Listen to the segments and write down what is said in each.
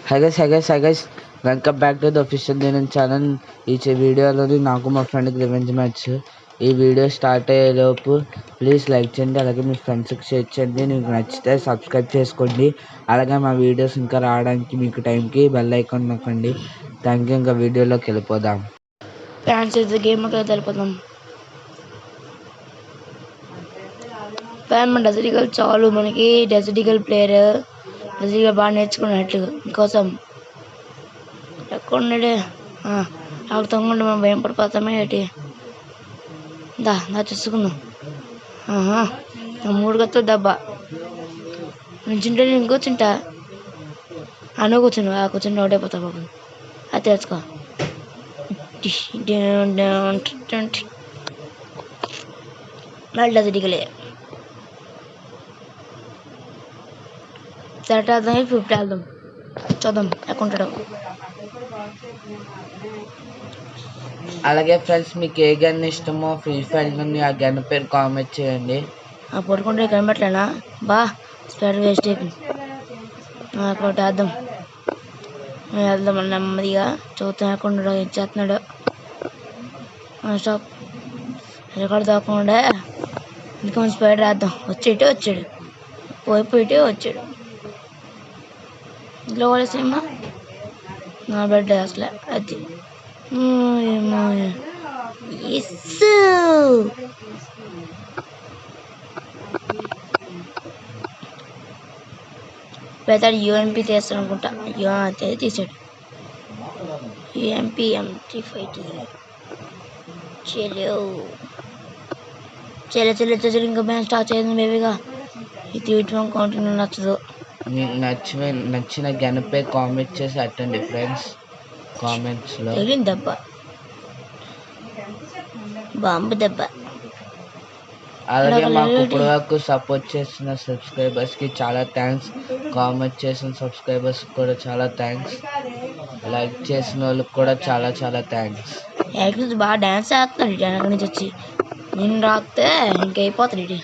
Hi guys, welcome back to the official Denan channel. ఈ వీడియోలోని నాకు మా ఫ్రెండ్కి రివెంజ్ మ్యాచ్. ఈ వీడియో స్టార్ట్ అయ్యేలోపు ప్లీజ్ లైక్ చేయండి, అలాగే మీ ఫ్రెండ్స్కి షేర్ చేయండి. మీకు నచ్చితే సబ్స్క్రైబ్ చేసుకోండి. అలాగే మా వీడియోస్ ఇంకా రావడానికి మీకు టైంకి బెల్ ఐకాన్ నొక్కండి. Thank you. ఇంకా వీడియోలోకి వెళ్ళిపోదాం. ఫ్యాన్స్ గేమ్ వెళ్ళిపోదాం. ఫ్యాన్ మన డెజర్ట్ ఈగల్ చాలు, మనకి Desert Eagle player Desert Eagle బాగా నేర్చుకున్నట్లు కోసం ఎక్కడున్నాడే ఆగుతుండే మనం భయం పడిపోతామే ఏంటి. దా చూసుకుందాం. మూడు గతో దెబ్బ నుంచుంటే నేను కూర్చుంటా, నువ్వు కూర్చుని ఓడైపోతా బాబు. అది తెలుసుకో. మళ్ళీ డెజర్ట్ ఈగలే సెట్ వెళ్దాం, 50 వెళ్దాం, చూద్దాం ఎక్కుంటాడు. అలాగే ఫ్రెండ్స్, మీకు ఏ గన్ ఇష్టమో ఫ్రీ ఫైర్ గన్, ఆ గన్ పేరు కామెంట్ చేయండి. పడుకుంటే కనిపెట్టలేనా బా స్పీడ్ వేస్ట్ అయిపోయింది. ఒకటి వెళ్దాం నెమ్మదిగా. చూద్దాం ఎక్కడ ఇచ్చేస్తున్నాడు. స్టాప్ ఎక్కడ దాకుండా ఇంకా స్పీడ్ వేద్దాం. వచ్చాడు పోయిపోయిటే వచ్చాడు. ఇంట్లో వాళ్ళేసేమ్మా నా బిడ్డ అసలే అది పెద్దాడు యూఎంపీ తీస్తాడు అనుకుంటా. తీసాడు యూఎంపీ M350. చెల్లె ఇంకా బ్యాన్ స్టార్ట్ చేయండి బేబీగా. ఇది కౌంటింగ్ నచ్చదు. మీకు నచ్చిన గన్పై కామెంట్ చేసి అట్టండి ఫ్రెండ్స్. కామెంట్స్లో దెబ్బ బాంబు దెబ్బ. అలాగే మాకు ఇప్పుడు వరకు సపోర్ట్ చేసిన సబ్స్క్రైబర్స్కి చాలా థ్యాంక్స్. కామెంట్ చేసిన సబ్స్క్రైబర్స్ కూడా చాలా థ్యాంక్స్. లైక్ చేసిన వాళ్ళకి కూడా చాలా చాలా థ్యాంక్స్. బాగా డ్యాన్స్ చేస్తున్నాడు వెనక నుంచి వచ్చి. నేను రాస్తే ఇంకైపోతాడు.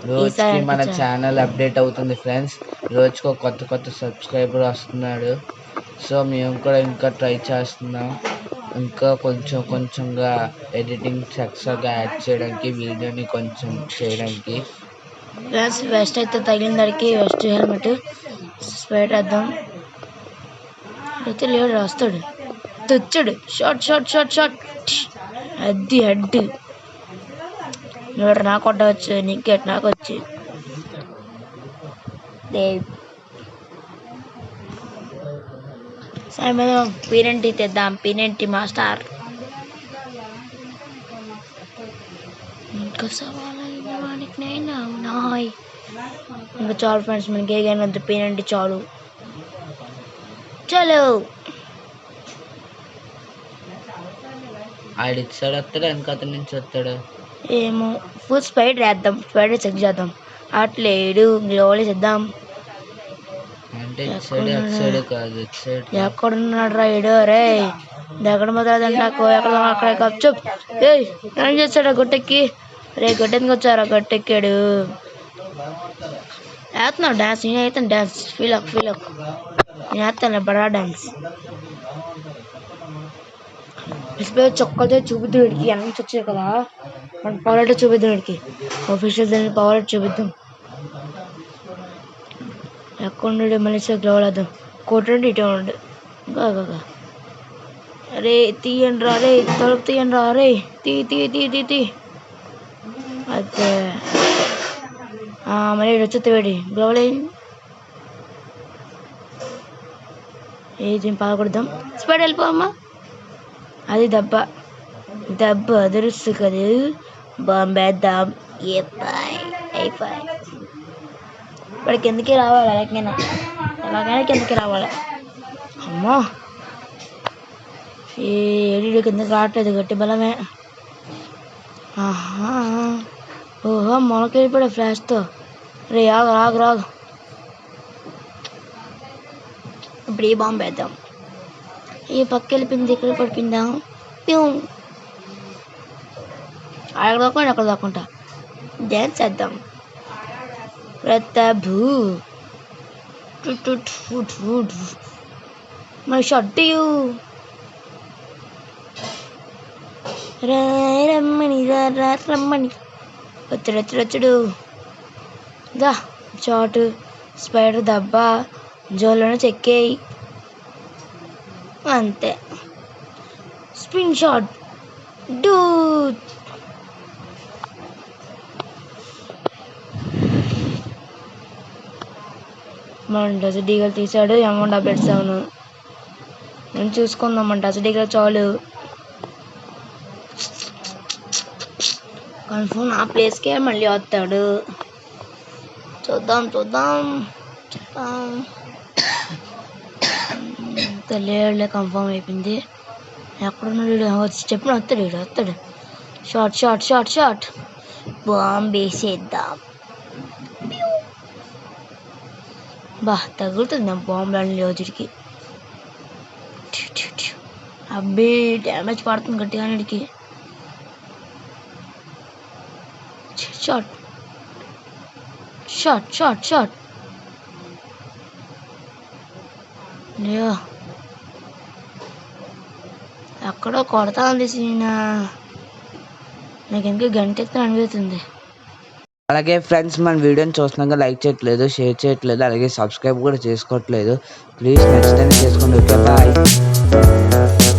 రోజుకి మన ఛానల్ అప్డేట్ అవుతుంది ఫ్రెండ్స్. రోజుకు కొత్త సబ్స్క్రైబర్ వస్తున్నాడు. సో మేము కూడా ఇంకా ట్రై చేస్తున్నాం. ఇంకా కొంచెంగా ఎడిటింగ్ ఎక్స్ట్రాగా యాడ్ చేయడానికి, వీడియోని కొంచెం చేయడానికి. వెస్ట్ అయితే తగిలిన దానికి వెస్ట్ హెల్మెట్ స్ప్రైట్ వేద్దాం. అయితే లేడు వస్తాడు, తెచ్చాడు. షార్ట్ అది హెడ్. నాకు కొట్టవచ్చు, నీకెట్ నాకు వచ్చి. పీనెంటీ తెద్దాం. పీనెంటీ మాస్టర్. ఇంకా సవాలైన వానికి నేను నాయ్. ఇంకా చాలు ఫ్రెండ్స్, మనకి ఏదైనా పీనెంటీ చాలు. చలో ఆడిట్ సైడ్ వస్తాడు, వెనక అతని నుంచి వస్తాడు. ఏమో ఫుల్ స్పైడ్ వేద్దాం. స్పైడ్ చెక్ చేద్దాం. అట్లేడు గ్లోవలే చేద్దాం. ఎక్కడున్నాడు రైడు? రే ఎక్కడ మొదలదండి నాకు. అక్కడ చెప్. ఏం చేస్తాడు గొట్టెక్కి? రే గొట్టెందుకు వచ్చారా? గొట్టెక్కాడు. వేస్తున్నాడు డ్యాన్స్. నేను అవుతాను డ్యాన్స్. ఫీల్ నేను వేస్తాను బడా డ్యాన్స్. డిస్ప్లే చొక్కలతో చూపిద్దాడికి వెనక నుంచి వచ్చాయి కదా, మన పవర్ చూపిద్దాడికి. ఆఫీషియల్ దాన్ని పవర్ చూపిద్దాం. ఎక్కడ మళ్ళీ గ్లోవల్ వేద్దాం. కొట్టండి ఇటే ఉండు. అరే తీయండి రా, రే తలుపు తీయండి రా. రే తీ అదే మళ్ళీ వచ్చేది వేడి గ్లోవల్ ఏది పాలకొడదాం. స్పీడ్ వెళ్ళిపోమ్మా. అది దెబ్బ అదురుస్తు కదా. బాంబేద్దాం. ఇప్పుడు కిందకి రావాలి. ఎలాగైనా కిందకి రావాలి. అమ్మో ఏడు కిందకి రావట్లేదు. గట్టి బలమే. ఓహో మొలకి వెళ్ళిపోయాడు ఫ్లాష్తో. రే రాగు. ఇప్పుడు ఈ బాంబు వేద్దాం. ఈ పక్క వెళ్ళిపోయింది, ఇక్కడ పడిపోయిందాం. అక్కడ దాక్కుంటా డ్యాన్స్ చేద్దాం. ప్రతాభూ మై షాట్ యూ రమ్మని రమ్మని వచ్చాడు దా షాట్ స్పైడర్ దెబ్బ జోలోనే చెక్కేయి అంతే స్పిన్ షాట్ డూ మన డజ డీగలు తీసాడు అమౌంట్ అప్డేట్స్ అవును నేను చూసుకుందాం మన డజ డీగలు చాలు కన్ఫర్మ్ ఆ ప్లేస్కే మళ్ళీ వస్తాడు చూద్దాం తెలియలే కన్ఫర్మ్ అయిపోయింది ఎక్కడున్నాడు వచ్చి చెప్పిన వస్తాడు షాట్ బాంబ్ వేసేద్దాం బా తగులుతుంది నా బాంబులని రోజుడికి అబ్బే డ్యామేజ్ పడుతుంది గట్టిగా నీడికి షాట్ లేయో ఎక్కడో కొడతా ఉంది సీనా నాకు ఇంకా గంట ఎత్తున అనిపిస్తుంది. అలాగే ఫ్రెండ్స్ మన వీడియోని చూస్తున్నాక లైక్ చేయట్లేదు, షేర్ చేయట్లేదు, అలాగే సబ్స్క్రైబ్ కూడా చేసుకోవట్లేదు. ప్లీజ్ నచ్చితేనే చేసుకోండి. Okay bye.